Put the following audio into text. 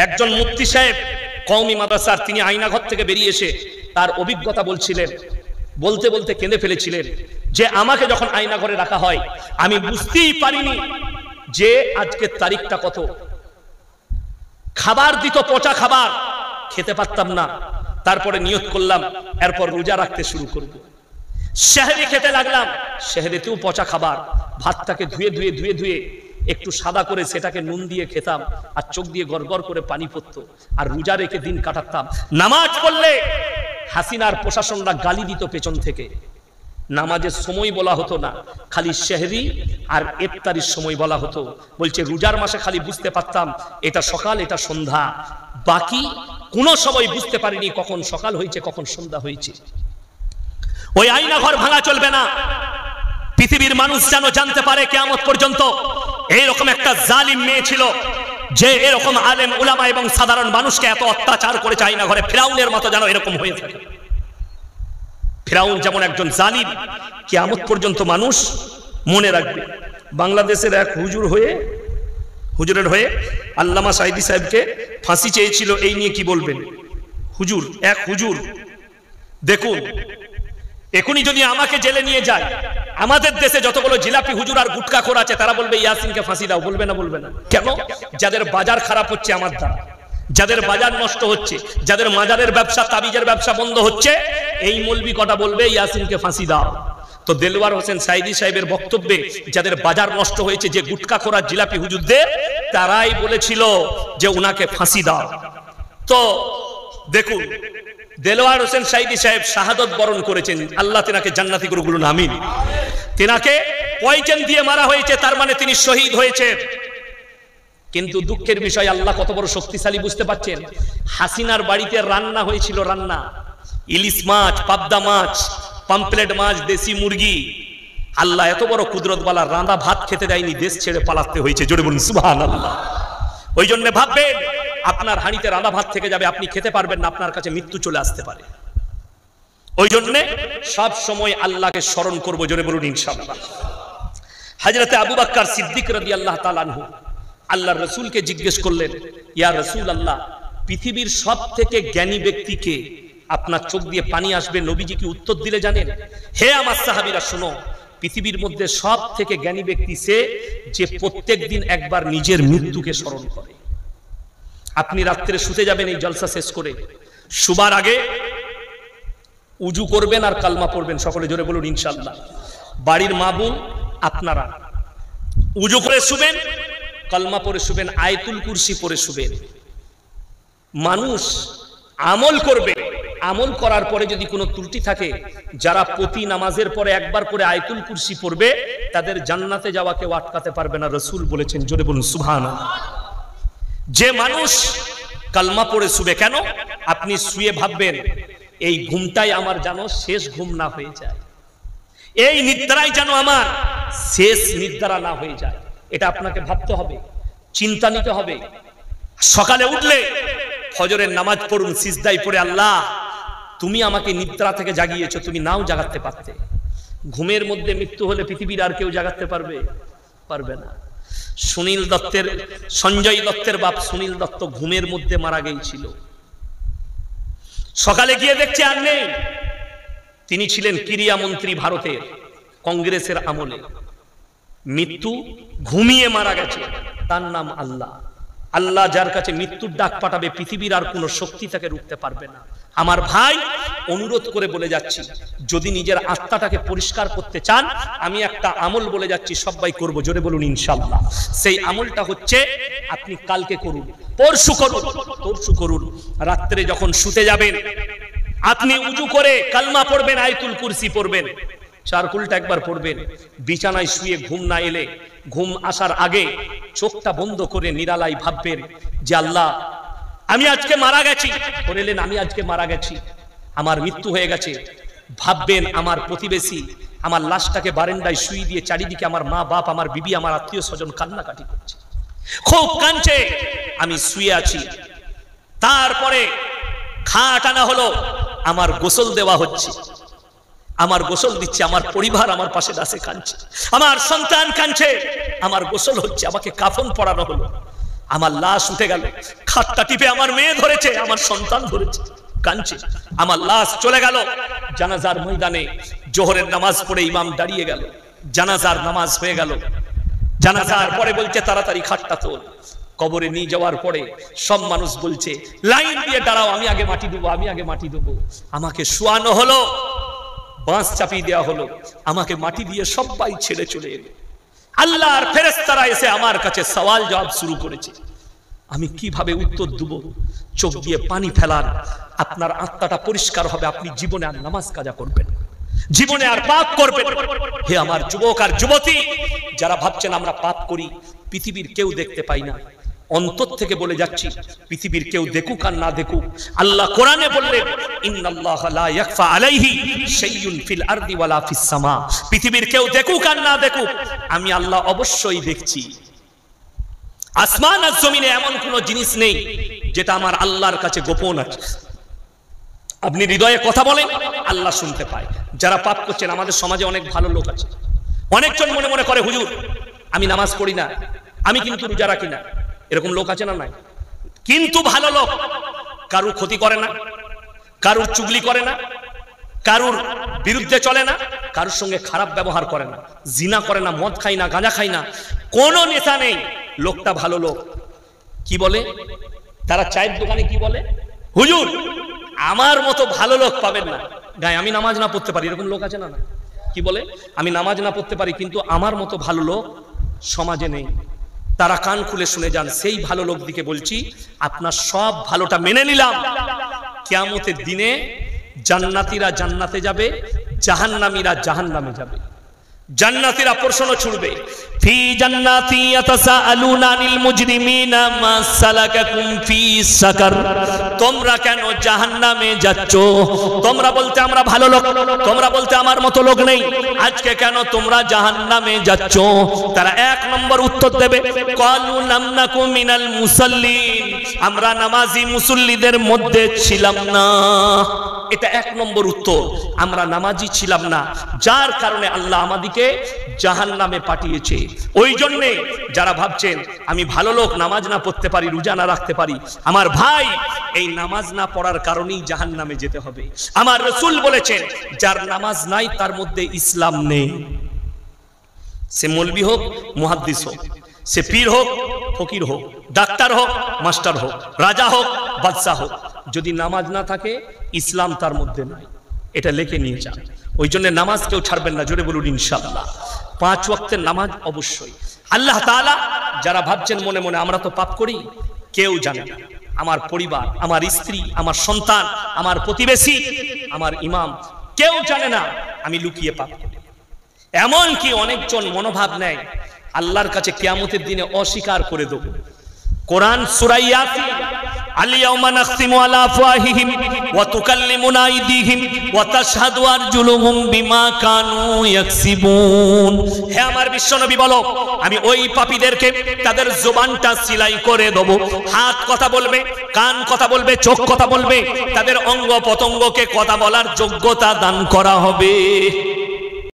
একজন মুফতি সাহেব কওমি মাদ্রাসার, তিনি আয়নাঘর থেকে বেরিয়ে এসে তার অভিজ্ঞতা বলছিলেন। বলতে বলতে কেঁদে ফেলেছিলেন যে আমাকে যখন আয়নাঘরে রাখা হয় আমি বুঝতেই পারিনি যে আজকের তারিখটা কত। খাবার দিত, পচা খাবার, খেতে পারতাম না। তারপরে নিয়ত করলাম এরপর রোজা রাখতে শুরু করব। সেহরি খেতে লাগলাম, সেহরিতেও পচা খাবার। ভাতটাকে ধুয়ে ধুয়ে ধুয়ে ধুয়ে একটু সাদা করে সেটাকে নুন দিয়ে খেতাম, আর চোখ দিয়ে গড়গড় করে পানি পড়তো, আর রোজা রেখে দিন কাটাতাম। নামাজ পড়লে হাসিনার প্রশাসনরা গালি দিত পেছন থেকে। নামাজের সময় বলা হতো না, খালি সেহরি আর ইফতারির সময় বলা হতো। বলছে রোজার মাসে খালি বুঝতে পারতাম এটা সকাল এটা সন্ধ্যা, বাকি কোনো সময় বুঝতে পারিনি কখন সকাল হয়েছে কখন সন্ধ্যা হয়েছে। ওই আয়না ঘর ভাঙা চলবে না। পৃথিবীর মানুষ যেন জানতে পারে কিয়ামত পর্যন্ত এইরকম একটা জালিম মেয়ে ছিল যে এরকম আলেম উলামা এবং সাধারণ মানুষকে এত অত্যাচার করেছে। আয়না ঘরে ফিরাউনের মতো যেন এরকম হয়ে থাকে। ফিরাউন যেমন একজন জালিম, কিয়ামত পর্যন্ত মানুষ মনে রাখবে। বাংলাদেশের এক হুজুরের হয়ে আল্লামা সাইদি সাহেবকে ফাঁসি চেয়েছিল, এই নিয়ে কি বলবেন? এক হুজুর দেখুন, এখনই যদি আমাকে জেলে নিয়ে যায়, আমাদের দেশে যতগুলো জিলাপি হুজুর আর গুটকাখোর আছে তারা বলবে ইয়াসিনকে ফাঁসি দাও। বলবে না? বলবে না। কেন? যাদের বাজার খারাপ হচ্ছে আমার দ্বারা, যাদের বাজার নষ্ট হচ্ছে, যাদের মাজারের ব্যবসা তাবিজের ব্যবসা বন্ধ হচ্ছে, এই মৌলবি কটা বলবে ইয়াসিনকে ফাঁসি দাও। তো দেলওয়ার হোসেন সাইদি সাহেবের বক্তব্যে যাদের বাজার নষ্ট হয়েছে, যে গুটকাখোর আর জিলাপি হুজুরদের, তারাই বলেছিল যে উনাকে ফাঁসি দাও। তো দেখুন, দেলওয়ার হোসেন সাইদি সাহেব শাহাদত বরণ করেছেন, আল্লাহ তেনাকে জান্নাতি করুক, বলুন আমিন। তেনাকে পয়জন দিয়ে মারা হয়েছে, তার মানে তিনি শহীদ হয়েছে। কিন্তু দুঃখের বিষয়, আল্লাহ কত বড় শক্তিশালী বুঝতে পারছেন? হাসিনার বাড়িতে রান্না হয়েছিল, রান্না, ইলিশ মাছ, পাবদা মাছ, পাম্পলেট মাছ, দেশি মুরগি। আল্লাহ এত বড় কুদরতওয়ালা, রাঁধা ভাত খেতে দেয়নি, দেশ ছেড়ে পালাতে হয়েছে। জোরে বলুন সুবহানাল্লাহ। ওই জন্য ভাববেন আপনার হাঁড়িতে রাঁধা ভাত থেকে যাবে, আপনি খেতে পারবেন না, আপনার কাছে মৃত্যু চলে আসতে পারে। ওই জন্য সব সময় আল্লাহকে স্মরণ করব। জোরে বলুন ইনশাআল্লাহ। হযরতে আবু বকর সিদ্দিক রাদিয়াল্লাহু তাআলা আনহু আল্লাহর রাসূলকে জিজ্ঞেস করলেন, ইয়া রাসূলুল্লাহ, পৃথিবীর সবথেকে জ্ঞানী ব্যক্তিকে? আপনার চোখ দিয়ে পানি আসবে। নবীজি কি উত্তর দিলে জানেন? হে আমার সাহাবীরা শোনো, পৃথিবীর মধ্যে সবথেকে জ্ঞানী ব্যক্তি সে যে প্রত্যেক দিন একবার নিজের মৃত্যুকে স্মরণ করে। আপনি রাত্রে শুতে যাবেন, এই জলসা শেষ করে শুবার আগে উজু করবেন আর কালমা পড়বেন। সকলে জোরে বলুন ইনশাআল্লাহ। বাড়ির মা বোন আপনারা উজু করে শুবেন, কালমা পড়ে শুবেন, আয়াতুল কুরসি পড়ে শুবেন। মানুষ আমল করবে, আমল করার পরে যদি কোনো ত্রুটি থাকে, যারা প্রতি নামাজের পরে একবার করে আয়াতুল কুরসি পড়বে, তাদের জান্নাতে যাওয়া কেউ আটকাতে পারবে না, রাসূল বলেছেন। জোরে বলুন সুবহানাল্লাহ। যে মানুষ কালমা পড়ে শুবে, কেন? আপনি শুয়ে ভাববেন এই ঘুমটাই আমার যেন শেষ ঘুম না হয়ে যায়, এই নিদ্রাই যেন আমার শেষ নিদ্রা না হয়ে যায়। এটা আপনাকে ভাবতে হবে, চিন্তা নিতে হবে। সকালে উঠলে ফজরের নামাজ পড়ুন, সিজদায় পড়ে, আল্লাহ তুমি আমাকে নিদ্রা থেকে জাগিয়েছো, তুমি নাও জাগাতে পারতে। ঘুমের মধ্যে মৃত্যু হলে পৃথিবীর আর কেউ জাগাতে পারবে না। সঞ্জয় দত্তের বাপ সুনীল দত্ত ঘুমের মধ্যে মারা গিয়েছিল। সকালে গিয়ে দেখছে আর নেই। তিনি ছিলেন ক্রীড়া মন্ত্রী ভারতের, কংগ্রেসের আমলে। মৃত্যু ঘুমিয়ে মারা গেছে, তার নাম আল্লাহ। আল্লাহ যার কাছে মৃত্যুর ডাক পাঠাবে, পৃথিবীর আর কোনো শক্তি তাকে রুখতে পারবে না। আমার ভাই, অনুরোধ করে বলে যাচ্ছি, যদি নিজের আত্মাটাকে পরিষ্কার করতে চান, আমি একটা আমল বলে যাচ্ছি, সবাই করব। জোরে বলুন ইনশাআল্লাহ। সেই আমলটা হচ্ছে, আপনি কালকে করুন, পরশু করুন, রাত্রে যখন শুতে যাবেন, আপনি উজু করে কালমা পড়বেন, আয়াতুল কুরসি পড়বেন, চারকুলটা একবার পড়বেন। বিছানায় শুয়ে ঘুম না এলে, ঘুম আসার আগে চোখটা বন্ধ করে নিরালাই ভাববেন যে আল্লাহ আমি আজকে মারা গেছি। বললেন আমি আজকে মারা গেছি, আমার মৃত্যু হয়ে গেছে। ভাববেন আমার প্রতিবেশী আমার লাশটাকে বারান্দায় শুয়ে দিয়ে চারিদিকে আমার মা বাপ, আমার বিবি, আমার আত্মীয় স্বজন কান্নাকাটি করছে, খুব কাঁদছে, আমি শুয়ে আছি। তারপরে খাট আনা হলো, আমার গোসল দেওয়া হচ্ছে, আমার গোসল দিচ্ছে, আমার পরিবার আমার পাশে দাসে কাঁদছে, আমার সন্তান কাঁদছে, আমার গোসল হচ্ছে, আমাকে কাফন পরানো হলো। আমার লাশ উঠে গেল, খাটটা টিপে আমার মেয়ে ধরেছে, আমার সন্তান ধরেছে, কাঁদছে। আমার লাশ চলে গেল জানাজার ময়দানে। জোহরের নামাজ পড়ে ইমাম দাঁড়িয়ে গেল, জানাজার নামাজ হয়ে গেল। জানাজার পরে বলছে তাড়াতাড়ি খাটটা তোল। কবরে নিয়ে যাওয়ার পরে সব মানুষ বলছে লাইন দিয়ে দাঁড়াও, আমি আগে মাটি দেবো, আমি আগে মাটি দেবো। আমাকে শোয়ানো হলো, বাঁশ চাপিয়ে দেওয়া হলো, আমাকে মাটি দিয়ে সবাই ছেড়ে চলে এলো। আল্লাহর ফেরেশতারা এসে আমার কাছে সওয়াল জবাব শুরু করেছে। আমি কিভাবে উত্তর দেব? চোখ দিয়ে পানি ফেলার, আপনার আত্মাটা পরিষ্কার হবে, আপনি জীবনে আর নামাজ কাজা করবেন, জীবনে আর পাপ করবেন। হে আমার যুবক আর যুবতী, যারা ভাবছেন আমরা পাপ করি, পৃথিবীর কেউ দেখতে পাই না, অন্তর থেকে বলে যাচ্ছি, পৃথিবীর কেউ দেখুক আর না দেখুক, আল্লাহ কোরআনে বললেন ইন্নাল্লাহা লা ইয়াখফা আলাইহি শাইউন ফিল আরদি ওয়ালা ফিস সামা। পৃথিবীর কেউ দেখুক আর না দেখুক, আমি আল্লাহ অবশ্যই দেখছি। আসমান আর জমিনে এমন কোনো জিনিস নেই যেটা আমার আল্লাহর কাছে গোপন আছে। আপনি হৃদয়ে কথা বলেন, আল্লাহ শুনতে পায়। যারা পাপ করছেন, আমাদের সমাজে অনেক ভালো লোক আছে, অনেকজন মনে মনে করে হুজুর আমি নামাজ পড়ি না, আমি কিন্তু রোজা রাখি না, এরকম লোক আছে না নাই? কিন্তু ভালো লোক, কারুর ক্ষতি করে না, কারুর চুগলি করে না, কারুর বিরুদ্ধে চলে না, কারুর সঙ্গে খারাপ ব্যবহার করে না, জিনা করে না, মদ খাই না, গাঁজা খাই না, কোনো নেশা নেই, লোকটা ভালো লোক। কি বলে তারা? চায়ের দোকানে কি বলে? হুজুর আমার মতো ভালো লোক পাবেন না গায়ে, আমি নামাজ না পড়তে পারি, এরকম লোক আছে না? কি বলে? আমি নামাজ না পড়তে পারি, কিন্তু আমার মতো ভালো লোক সমাজে নেই। তারা কান খুলে শুনে যান, সেই ভালো লোক দিকে বলছি, আপনার সব ভালোটা মেনে নিলাম, কিয়ামতের দিনে জান্নাতীরা জান্নাতে যাবে, জাহান্নামীরা জাহান্নামে যাবে। জান্নাতীরা প্রশ্ন ছুড়বে, ফি জান্নাতি ইয়াতাসাআলুনা আনিল মুজরিমিনা মা সালাকাকুম ফি সাকার। তোমরা কেন জাহান্নামে যাচ্ছ? তোমরা বলতে আমরা ভালো লোক, তোমরা বলতে আমার মতো লোক নেই, আজকে কেন তোমরা জাহান্নামে যাচ্ছ? তারা এক নম্বর উত্তর দেবে, ক্বালু লাম নাকু মিনাল মুসাল্লিন, আমরা নামাজি মুসল্লিদের মধ্যে ছিলাম না। এটা এক নম্বর উত্তর, আমরা নামাজি ছিলাম না, যার কারণে আল্লাহ আমাদেরকে জাহান্নামে পাঠিয়েছে। ওই জন্যে যারা ভাবছেন আমি ভালো লোক, নামাজ না পড়তে পারি, রোজা না রাখতে পারি, আমার ভাই এই নামাজ না পড়ার কারণেই জাহান্নামে যেতে হবে। আমার রাসূল বলেছেন যার নামাজ নাই তার মধ্যে ইসলাম নেই। সে মৌলবি হোক, মুহাদ্দিস হোক, সে পীর হোক, ফকির হোক, ডাক্তার হোক, মাস্টার হোক, রাজা হোক, বাদশাহ হোক, যদি নামাজ না থাকে ইসলাম তার মধ্যে নাই। এটা লিখে নিয়ে যান। ওই জন্য নামাজ কেউ ছাড়বেন না, জোরে বলুন ইনশাআল্লাহ। 5 ওয়াক্তের নামাজ অবশ্যই। আল্লাহ তাআলা, যারা ভাবছেন মনে মনে আমরা তো পাপ করি, কেউ জানে না, আমার পরিবার, আমার স্ত্রী, আমার সন্তান, আমার প্রতিবেশী, আমার ইমাম, কেউ জানে না আমি লুকিয়ে পাপ করি। এমন কি অনেকজন মনোভাব নেয় আল্লাহর কাছে কিয়ামতের দিনে অস্বীকার করে দেব। কোরআন সূরা ইয়াসিন, আল-ইয়াওমা নাখতিমু আলা আফওয়াহিহিম ওয়া তুকাল্লিমুনা আইদিহিম ওয়া তাশহাদু আরজুলুহুম বিমা কানু ইয়াকসিবুন। হে আমার বিশ্বনবী বলো, আমি ওই পাপীদেরকে তাদের জবানটা সিলাই করে দেব, হাত কথা বলবে, কান কথা বলবে, চোখ কথা বলবে, তাদের অঙ্গ প্রত্যঙ্গকে কথা বলার যোগ্যতা দান করা হবে।